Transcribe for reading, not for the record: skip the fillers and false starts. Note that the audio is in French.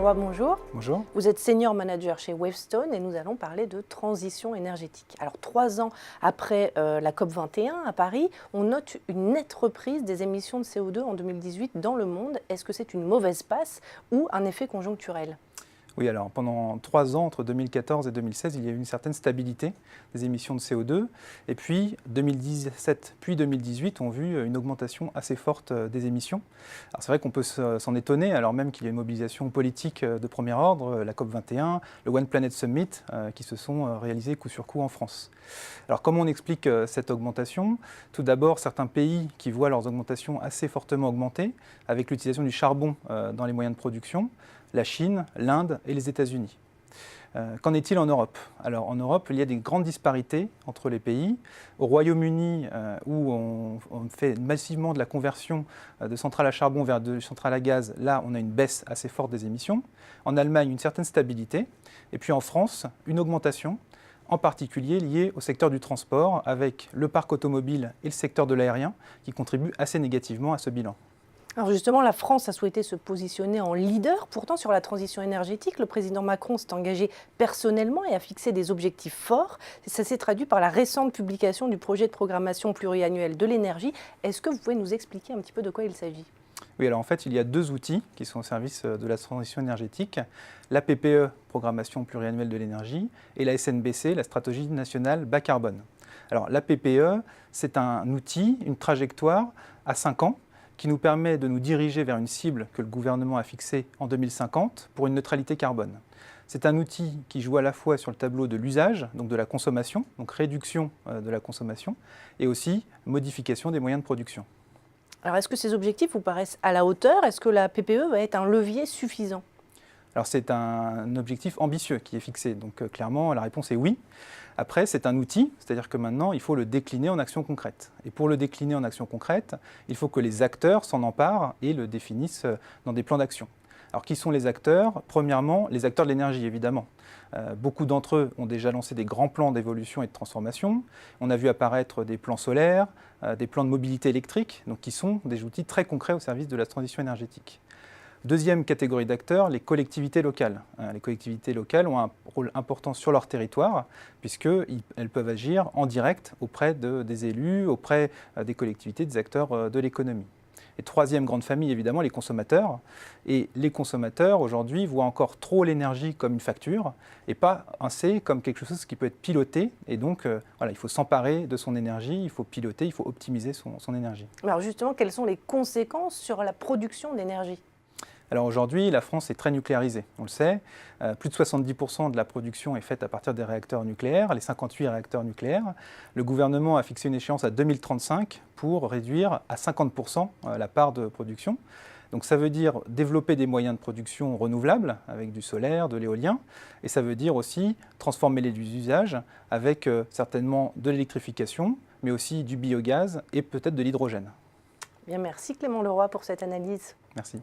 Leroy, bonjour. Bonjour. Vous êtes senior manager chez Wavestone et nous allons parler de transition énergétique. Alors 3 ans après la COP21 à Paris, on note une nette reprise des émissions de CO2 en 2018 dans le monde. Est-ce que c'est une mauvaise passe ou un effet conjoncturel ? Oui, alors pendant 3 ans, entre 2014 et 2016, il y a eu une certaine stabilité des émissions de CO2. Et puis 2017 puis 2018 ont vu une augmentation assez forte des émissions. Alors c'est vrai qu'on peut s'en étonner, alors même qu'il y a une mobilisation politique de premier ordre, la COP21, le One Planet Summit, qui se sont réalisés coup sur coup en France. Alors comment on explique cette augmentation ? Tout d'abord, certains pays qui voient leurs augmentations assez fortement augmenter, avec l'utilisation du charbon dans les moyens de production, la Chine, l'Inde et les États-Unis. Qu'en est-il en Europe ? Alors en Europe, il y a des grandes disparités entre les pays. Au Royaume-Uni, où on fait massivement de la conversion de centrales à charbon vers de centrales à gaz, là on a une baisse assez forte des émissions. En Allemagne, une certaine stabilité. Et puis en France, une augmentation, en particulier liée au secteur du transport, avec le parc automobile et le secteur de l'aérien, qui contribuent assez négativement à ce bilan. Alors justement, la France a souhaité se positionner en leader. Pourtant, sur la transition énergétique, le président Macron s'est engagé personnellement et a fixé des objectifs forts. Ça s'est traduit par la récente publication du projet de programmation pluriannuelle de l'énergie. Est-ce que vous pouvez nous expliquer un petit peu de quoi il s'agit ? Oui, alors en fait, il y a 2 outils qui sont au service de la transition énergétique. La PPE, Programmation pluriannuelle de l'énergie, et la SNBC, la Stratégie nationale bas carbone. Alors la PPE, c'est un outil, une trajectoire à 5 ans, qui nous permet de nous diriger vers une cible que le gouvernement a fixée en 2050 pour une neutralité carbone. C'est un outil qui joue à la fois sur le tableau de l'usage, donc de la consommation, donc réduction de la consommation, et aussi modification des moyens de production. Alors est-ce que ces objectifs vous paraissent à la hauteur ? Est-ce que la PPE va être un levier suffisant ? Alors c'est un objectif ambitieux qui est fixé, donc clairement la réponse est oui. Après c'est un outil, c'est-à-dire que maintenant il faut le décliner en actions concrètes. Et pour le décliner en actions concrètes, il faut que les acteurs s'en emparent et le définissent dans des plans d'action. Alors qui sont les acteurs ? Premièrement, les acteurs de l'énergie évidemment. Beaucoup d'entre eux ont déjà lancé des grands plans d'évolution et de transformation. On a vu apparaître des plans solaires, des plans de mobilité électrique, donc qui sont des outils très concrets au service de la transition énergétique. Deuxième catégorie d'acteurs, les collectivités locales. Les collectivités locales ont un rôle important sur leur territoire, puisqu'elles peuvent agir en direct auprès des élus, auprès des collectivités, des acteurs de l'économie. Et troisième grande famille, évidemment, les consommateurs. Et les consommateurs, aujourd'hui, voient encore trop l'énergie comme une facture et pas assez comme quelque chose qui peut être piloté. Et donc, voilà, il faut s'emparer de son énergie, il faut piloter, il faut optimiser son énergie. Alors justement, quelles sont les conséquences sur la production d'énergie ? Alors aujourd'hui, la France est très nucléarisée, on le sait. Plus de 70% de la production est faite à partir des réacteurs nucléaires, les 58 réacteurs nucléaires. Le gouvernement a fixé une échéance à 2035 pour réduire à 50% la part de production. Donc ça veut dire développer des moyens de production renouvelables avec du solaire, de l'éolien. Et ça veut dire aussi transformer les usages avec certainement de l'électrification, mais aussi du biogaz et peut-être de l'hydrogène. Bien, merci Clément Leroy pour cette analyse. Merci.